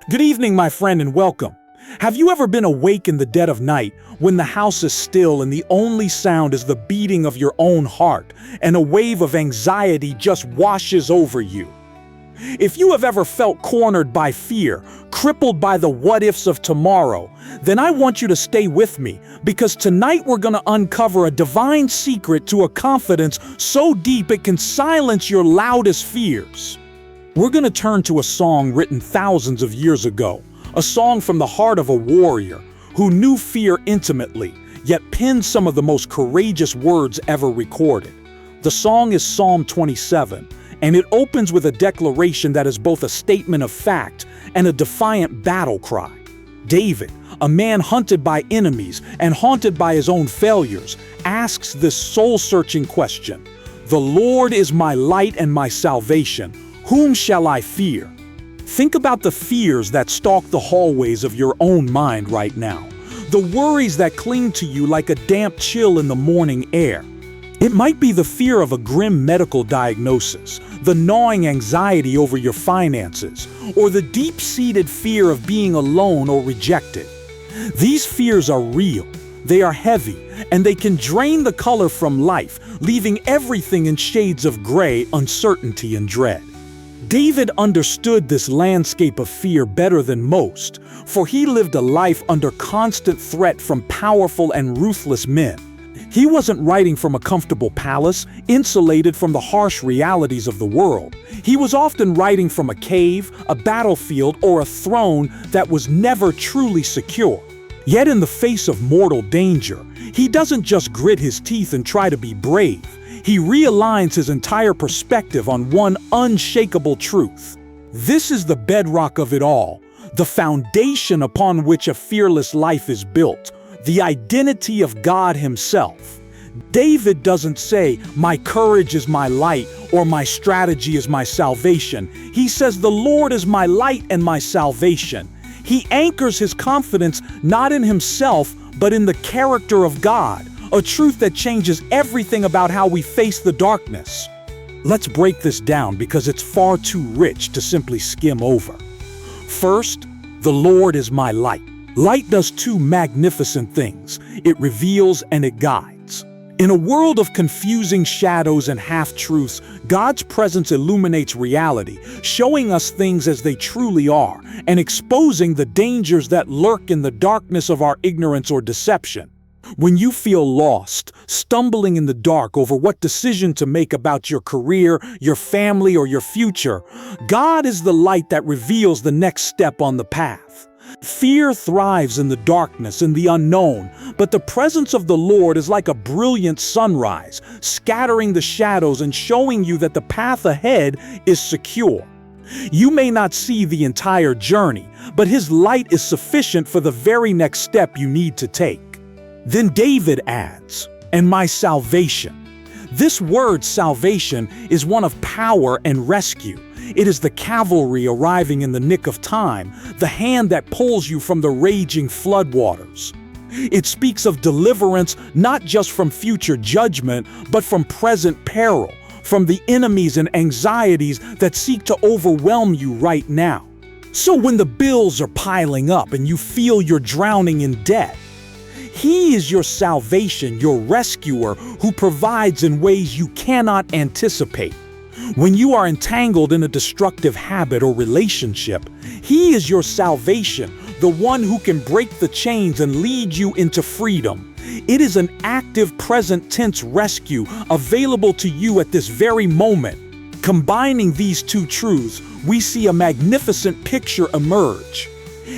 Good evening, my friend, and welcome. Have you ever been awake in the dead of night when the house is still and the only sound is the beating of your own heart and a wave of anxiety just washes over you? If you have ever felt cornered by fear, crippled by the what-ifs of tomorrow, then I want you to stay with me because tonight we're going to uncover a divine secret to a confidence so deep it can silence your loudest fears. We're going to turn to a song written thousands of years ago, a song from the heart of a warrior who knew fear intimately, yet penned some of the most courageous words ever recorded. The song is Psalm 27, and it opens with a declaration that is both a statement of fact and a defiant battle cry. David, a man hunted by enemies and haunted by his own failures, asks this soul-searching question: "The Lord is my light and my salvation. Whom shall I fear?" Think about the fears that stalk the hallways of your own mind right now, the worries that cling to you like a damp chill in the morning air. It might be the fear of a grim medical diagnosis, the gnawing anxiety over your finances, or the deep-seated fear of being alone or rejected. These fears are real, they are heavy, and they can drain the color from life, leaving everything in shades of gray, uncertainty, and dread. David understood this landscape of fear better than most, for he lived a life under constant threat from powerful and ruthless men. He wasn't writing from a comfortable palace, insulated from the harsh realities of the world. He was often writing from a cave, a battlefield, or a throne that was never truly secure. Yet in the face of mortal danger, he doesn't just grit his teeth and try to be brave. He realigns his entire perspective on one unshakable truth. This is the bedrock of it all, the foundation upon which a fearless life is built, the identity of God Himself. David doesn't say, "My courage is my light," or "My strategy is my salvation." He says, "The Lord is my light and my salvation." He anchors his confidence not in himself, but in the character of God, a truth that changes everything about how we face the darkness. Let's break this down because it's far too rich to simply skim over. First, the Lord is my light. Light does two magnificent things. It reveals and it guides. In a world of confusing shadows and half-truths, God's presence illuminates reality, showing us things as they truly are, and exposing the dangers that lurk in the darkness of our ignorance or deception. When you feel lost, stumbling in the dark over what decision to make about your career, your family, or your future, God is the light that reveals the next step on the path. Fear thrives in the darkness and the unknown, but the presence of the Lord is like a brilliant sunrise, scattering the shadows and showing you that the path ahead is secure. You may not see the entire journey, but His light is sufficient for the very next step you need to take. Then David adds, "And my salvation." This word salvation is one of power and rescue. It is the cavalry arriving in the nick of time, the hand that pulls you from the raging floodwaters. It speaks of deliverance not just from future judgment, but from present peril, from the enemies and anxieties that seek to overwhelm you right now. So when the bills are piling up and you feel you're drowning in debt, He is your salvation, your rescuer, who provides in ways you cannot anticipate. When you are entangled in a destructive habit or relationship, He is your salvation, the one who can break the chains and lead you into freedom. It is an active present tense rescue available to you at this very moment. Combining these two truths, we see a magnificent picture emerge.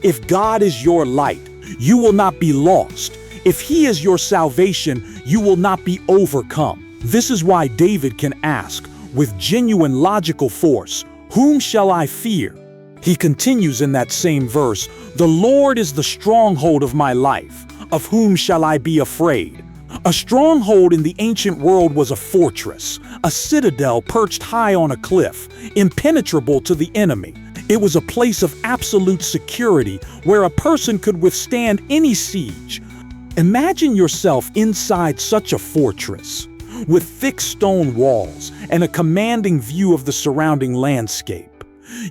If God is your light, you will not be lost. If He is your salvation, you will not be overcome. This is why David can ask, with genuine logical force, "Whom shall I fear?" He continues in that same verse, "The Lord is the stronghold of my life. Of whom shall I be afraid?" A stronghold in the ancient world was a fortress, a citadel perched high on a cliff, impenetrable to the enemy. It was a place of absolute security where a person could withstand any siege. Imagine yourself inside such a fortress, with thick stone walls and a commanding view of the surrounding landscape.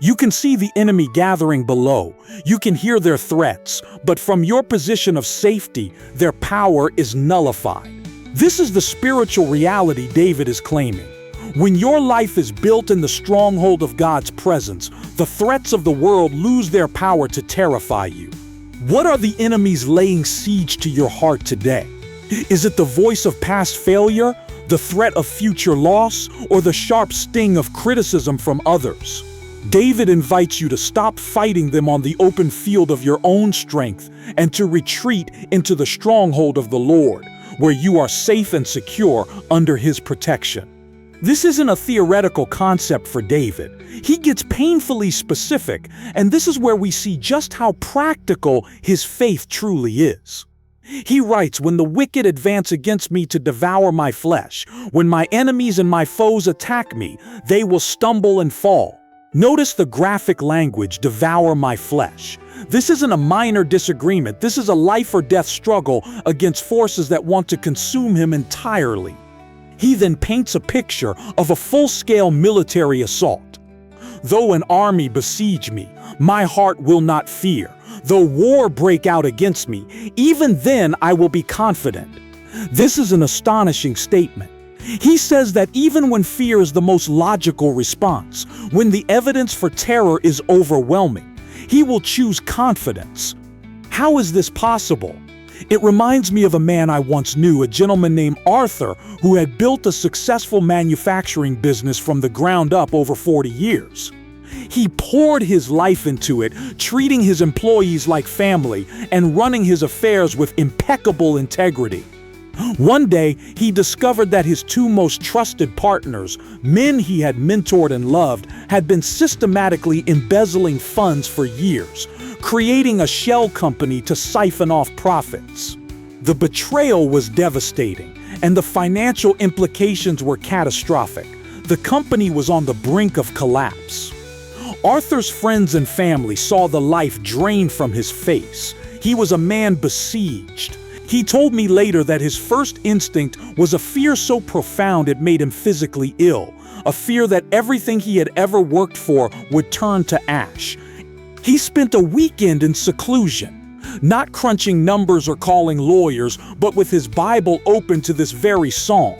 You can see the enemy gathering below. You can hear their threats, but from your position of safety, their power is nullified. This is the spiritual reality David is claiming. When your life is built in the stronghold of God's presence, the threats of the world lose their power to terrify you. What are the enemies laying siege to your heart today? Is it the voice of past failure, the threat of future loss, or the sharp sting of criticism from others? David invites you to stop fighting them on the open field of your own strength and to retreat into the stronghold of the Lord, where you are safe and secure under His protection. This isn't a theoretical concept for David. He gets painfully specific, and this is where we see just how practical his faith truly is. He writes, "When the wicked advance against me to devour my flesh, when my enemies and my foes attack me, they will stumble and fall." Notice the graphic language, devour my flesh. This isn't a minor disagreement. This is a life or death struggle against forces that want to consume him entirely. He then paints a picture of a full-scale military assault. "Though an army besiege me, my heart will not fear. Though war break out against me, even then I will be confident." This is an astonishing statement. He says that even when fear is the most logical response, when the evidence for terror is overwhelming, he will choose confidence. How is this possible? It reminds me of a man I once knew, a gentleman named Arthur, who had built a successful manufacturing business from the ground up over 40 years. He poured his life into it, treating his employees like family and running his affairs with impeccable integrity. One day, he discovered that his two most trusted partners, men he had mentored and loved, had been systematically embezzling funds for years, creating a shell company to siphon off profits. The betrayal was devastating, and the financial implications were catastrophic. The company was on the brink of collapse. Arthur's friends and family saw the life drained from his face. He was a man besieged. He told me later that his first instinct was a fear so profound it made him physically ill, a fear that everything he had ever worked for would turn to ash. He spent a weekend in seclusion, not crunching numbers or calling lawyers, but with his Bible open to this very psalm.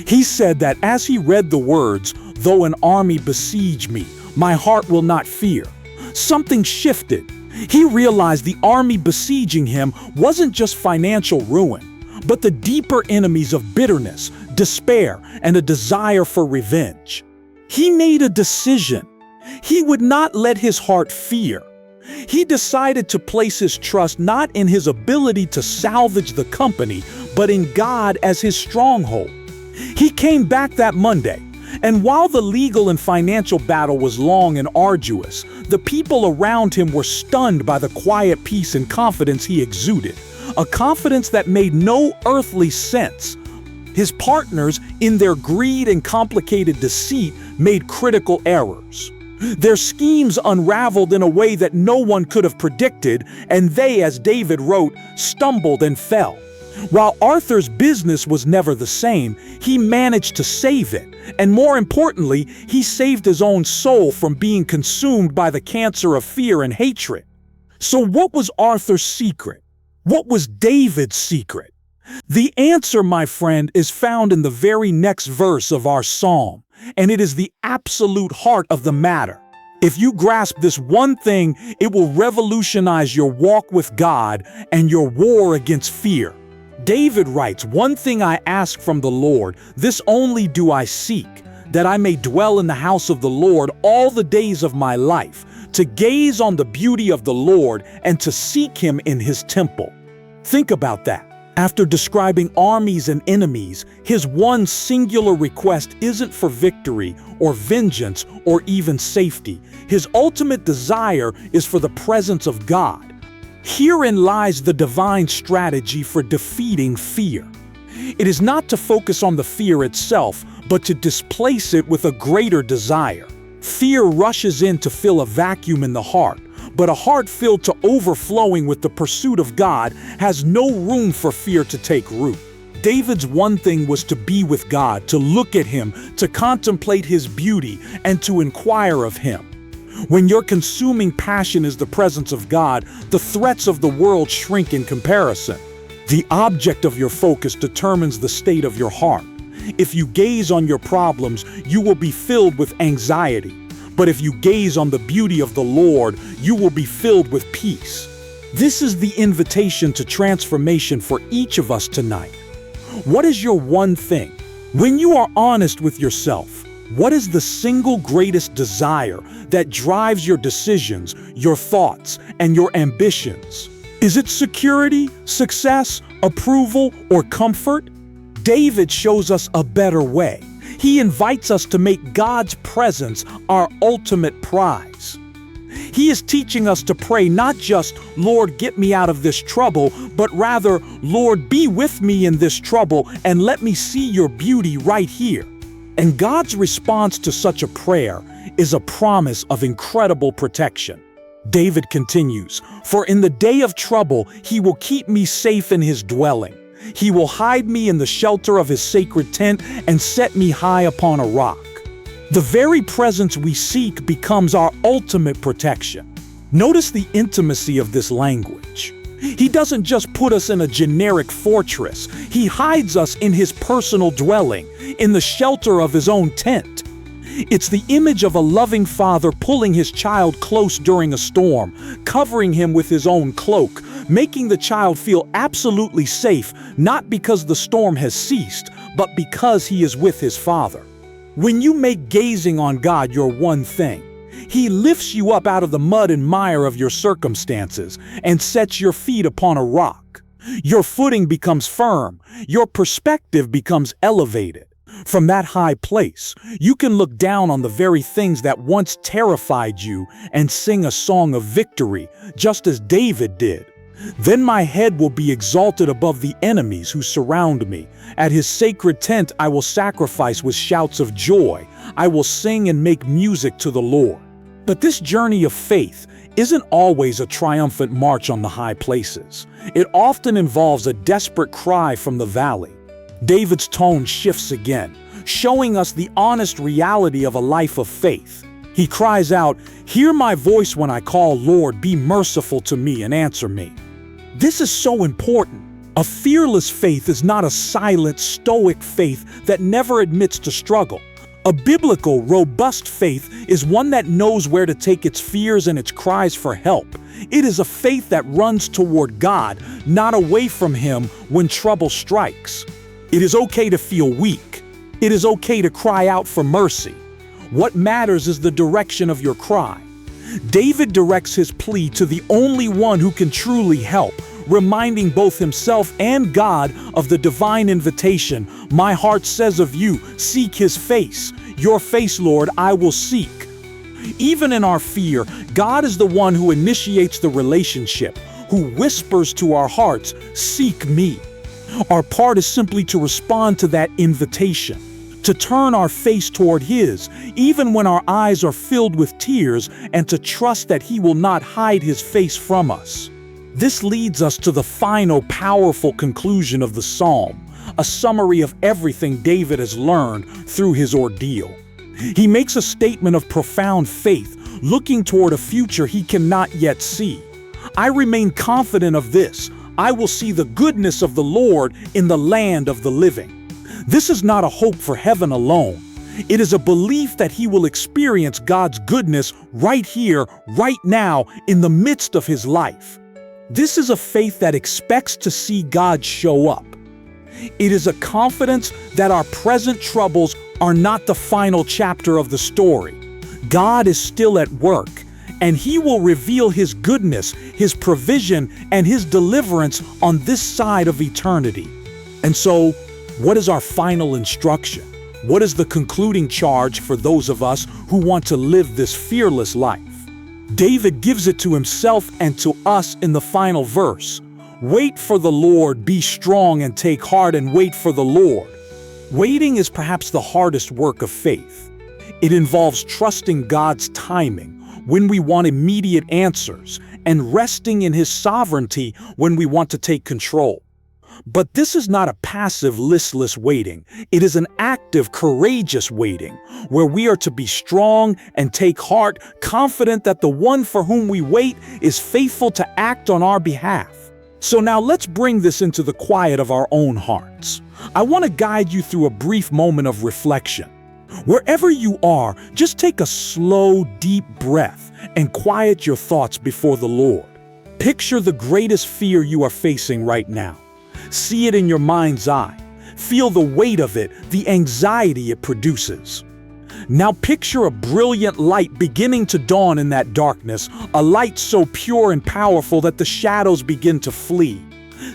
He said that as he read the words, "Though an army besiege me, my heart will not fear," something shifted. He realized the army besieging him wasn't just financial ruin, but the deeper enemies of bitterness, despair, and a desire for revenge. He made a decision. He would not let his heart fear. He decided to place his trust not in his ability to salvage the company, but in God as his stronghold. He came back that Monday, and while the legal and financial battle was long and arduous, the people around him were stunned by the quiet peace and confidence he exuded, a confidence that made no earthly sense. His partners, in their greed and complicated deceit, made critical errors. Their schemes unraveled in a way that no one could have predicted, and they, as David wrote, stumbled and fell. While Arthur's business was never the same, he managed to save it, and more importantly, he saved his own soul from being consumed by the cancer of fear and hatred. So what was Arthur's secret? What was David's secret? The answer, my friend, is found in the very next verse of our psalm, and it is the absolute heart of the matter. If you grasp this one thing, it will revolutionize your walk with God and your war against fear. David writes, "One thing I ask from the Lord, this only do I seek, that I may dwell in the house of the Lord all the days of my life, to gaze on the beauty of the Lord and to seek Him in His temple." Think about that. After describing armies and enemies, his one singular request isn't for victory or vengeance or even safety. His ultimate desire is for the presence of God. Herein lies the divine strategy for defeating fear. It is not to focus on the fear itself, but to displace it with a greater desire. Fear rushes in to fill a vacuum in the heart, but a heart filled to overflowing with the pursuit of God has no room for fear to take root. David's one thing was to be with God, to look at Him, to contemplate His beauty, and to inquire of Him. When your consuming passion is the presence of God, the threats of the world shrink in comparison. The object of your focus determines the state of your heart. If you gaze on your problems, you will be filled with anxiety. But if you gaze on the beauty of the Lord, you will be filled with peace. This is the invitation to transformation for each of us tonight. What is your one thing? When you are honest with yourself, what is the single greatest desire that drives your decisions, your thoughts, and your ambitions? Is it security, success, approval, or comfort? David shows us a better way. He invites us to make God's presence our ultimate prize. He is teaching us to pray not just, "Lord, get me out of this trouble," but rather, "Lord, be with me in this trouble and let me see your beauty right here." And God's response to such a prayer is a promise of incredible protection. David continues, "For in the day of trouble, he will keep me safe in his dwelling. He will hide me in the shelter of his sacred tent and set me high upon a rock." The very presence we seek becomes our ultimate protection. Notice the intimacy of this language. He doesn't just put us in a generic fortress. He hides us in his personal dwelling, in the shelter of his own tent. It's the image of a loving father pulling his child close during a storm, covering him with his own cloak, making the child feel absolutely safe, not because the storm has ceased, but because he is with his father. When you make gazing on God your one thing, He lifts you up out of the mud and mire of your circumstances and sets your feet upon a rock. Your footing becomes firm. Your perspective becomes elevated. From that high place, you can look down on the very things that once terrified you and sing a song of victory, just as David did. Then my head will be exalted above the enemies who surround me. At his sacred tent I will sacrifice with shouts of joy. I will sing and make music to the Lord. But this journey of faith isn't always a triumphant march on the high places. It often involves a desperate cry from the valley. David's tone shifts again, showing us the honest reality of a life of faith. He cries out, "Hear my voice when I call, Lord, be merciful to me and answer me." This is so important. A fearless faith is not a silent, stoic faith that never admits to struggle. A biblical, robust faith is one that knows where to take its fears and its cries for help. It is a faith that runs toward God, not away from Him when trouble strikes. It is okay to feel weak. It is okay to cry out for mercy. What matters is the direction of your cry. David directs his plea to the only one who can truly help, reminding both himself and God of the divine invitation. My heart says of you, seek His face. Your face, Lord, I will seek. Even in our fear, God is the one who initiates the relationship, who whispers to our hearts, seek me. Our part is simply to respond to that invitation, to turn our face toward His, even when our eyes are filled with tears, and to trust that He will not hide His face from us. This leads us to the final powerful conclusion of the psalm, a summary of everything David has learned through his ordeal. He makes a statement of profound faith, looking toward a future he cannot yet see. I remain confident of this. I will see the goodness of the Lord in the land of the living. This is not a hope for heaven alone. It is a belief that he will experience God's goodness right here, right now, in the midst of his life. This is a faith that expects to see God show up. It is a confidence that our present troubles are not the final chapter of the story. God is still at work, and He will reveal His goodness, His provision, and His deliverance on this side of eternity. And so, what is our final instruction? What is the concluding charge for those of us who want to live this fearless life? David gives it to himself and to us in the final verse. Wait for the Lord, be strong and take heart and wait for the Lord. Waiting is perhaps the hardest work of faith. It involves trusting God's timing when we want immediate answers and resting in His sovereignty when we want to take control. But this is not a passive, listless waiting. It is an active, courageous waiting, where we are to be strong and take heart, confident that the one for whom we wait is faithful to act on our behalf. So now let's bring this into the quiet of our own hearts. I want to guide you through a brief moment of reflection. Wherever you are, just take a slow, deep breath and quiet your thoughts before the Lord. Picture the greatest fear you are facing right now. See it in your mind's eye. Feel the weight of it, the anxiety it produces. Now picture a brilliant light beginning to dawn in that darkness, a light so pure and powerful that the shadows begin to flee.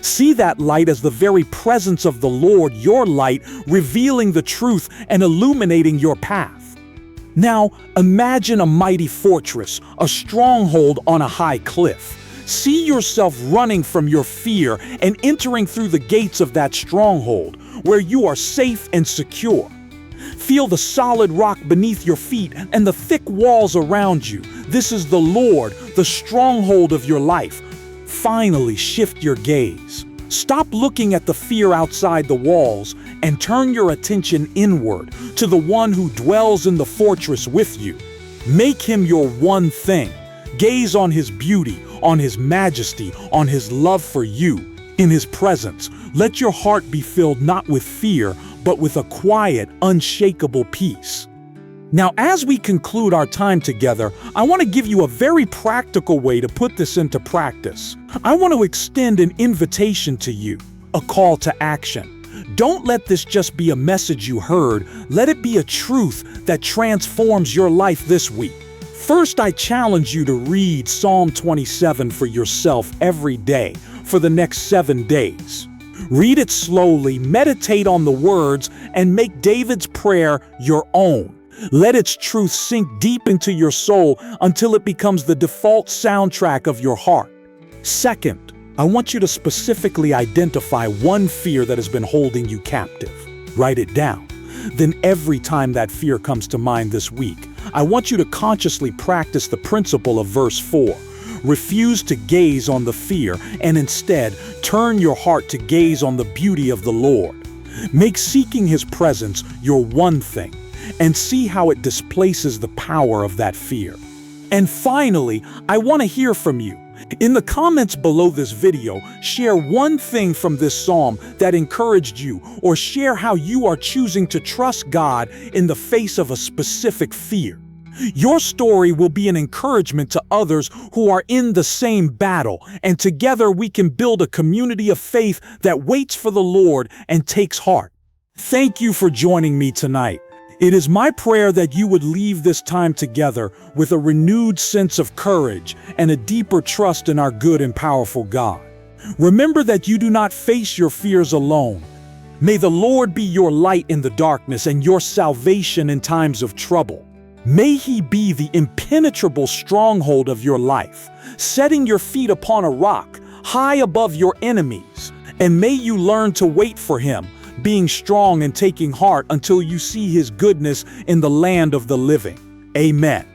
See that light as the very presence of the Lord, your light, revealing the truth and illuminating your path. Now imagine a mighty fortress, a stronghold on a high cliff. See yourself running from your fear and entering through the gates of that stronghold, where you are safe and secure. Feel the solid rock beneath your feet and the thick walls around you. This is the Lord, the stronghold of your life. Finally, shift your gaze. Stop looking at the fear outside the walls and turn your attention inward to the one who dwells in the fortress with you. Make him your one thing. Gaze on his beauty, on his majesty, on his love for you. In his presence, let your heart be filled not with fear, but with a quiet, unshakable peace. Now, as we conclude our time together, I want to give you a very practical way to put this into practice. I want to extend an invitation to you, a call to action. Don't let this just be a message you heard. Let it be a truth that transforms your life this week. First, I challenge you to read Psalm 27 for yourself every day for the next 7 days. Read it slowly, meditate on the words, and make David's prayer your own. Let its truth sink deep into your soul until it becomes the default soundtrack of your heart. Second, I want you to specifically identify one fear that has been holding you captive. Write it down. Then every time that fear comes to mind this week, I want you to consciously practice the principle of verse 4. Refuse to gaze on the fear and instead turn your heart to gaze on the beauty of the Lord. Make seeking his presence your one thing and see how it displaces the power of that fear. And finally, I want to hear from you. In the comments below this video, share one thing from this psalm that encouraged you, or share how you are choosing to trust God in the face of a specific fear. Your story will be an encouragement to others who are in the same battle, and together we can build a community of faith that waits for the Lord and takes heart. Thank you for joining me tonight. It is my prayer that you would leave this time together with a renewed sense of courage and a deeper trust in our good and powerful God. Remember that you do not face your fears alone. May the Lord be your light in the darkness and your salvation in times of trouble. May he be the impenetrable stronghold of your life, setting your feet upon a rock high above your enemies. And may you learn to wait for him, being strong and taking heart until you see his goodness in the land of the living. Amen.